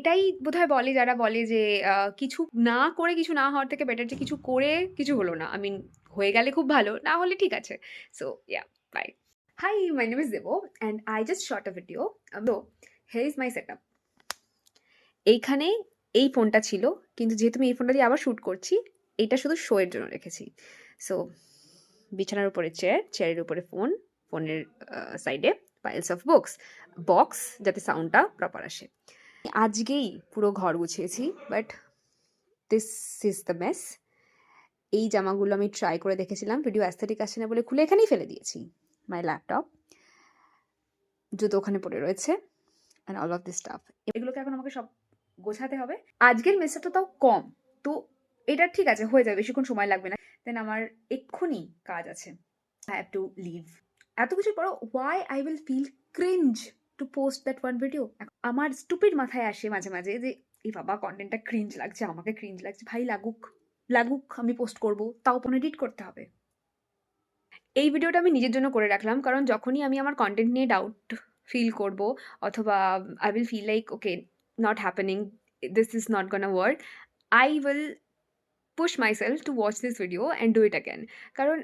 এটাই বোধহয় বলে যারা বলে যে কিছু না করে কিছু না হওয়ার থেকে বেটার যে কিছু করে কিছু হলো না। I mean হয়ে গেলে খুব ভালো, না হলে ঠিক আছে। So yeah, bye. Hi, my name is Devo and I just shot a video. So here is my setup. এইখানে এই ফোনটা ছিল, কিন্তু যেহেতু আমি এই ফোনটা দিয়ে আবার শুট করছি, এটা শুধু শো এর জন্য রেখেছি। সো বিছানার উপরে চেয়ার, চেয়ারের উপরে ফোন, ফোনের সাইডে পাইলস অফ বক্স যাতে সাউন্ডটা প্রপার আসে। আজকেই পুরো ঘর গুছিয়েছি, but this is the mess. এই জামাগুলো আমি ট্রাই করে দেখেছিলাম, ভিডিও অ্যাস্থেটিক আসে না বলে খুলে এখানেই ফেলে দিয়েছি। মাই ল্যাপটপ, জুতো ওখানে পড়ে রয়েছে, and all of this staff. এগুলোকে এখন আমাকে সব গোছাতে হবে। আজকের মেসেজটা তাও কম, তো এটা ঠিক আছে, হয়ে যাবে, বেশিক্ষণ সময় লাগবে না। দেন আমার এক্ষুনি কাজ আছে, আই হ্যাভ টু লিভ। এত কিছুর পরও why I will feel cringe to post that one video. আমার স্টুপিড মাথায় আসে মাঝে মাঝে যে এই বাবা কন্টেন্টটা ক্রিঞ্জ লাগছে, আমাকে ক্রিঞ্জ লাগছে। ভাই লাগুক লাগুক, আমি পোস্ট করব, তাও পরে এডিট করতে হবে। এই ভিডিওটা আমি নিজের জন্য করে রাখলাম, কারণ যখনই আমি আমার কন্টেন্ট নিয়ে ডাউট ফিল করব, অথবা I will feel like okay not happening, this is not gonna work, I will push myself to watch this video and do it again. কারণ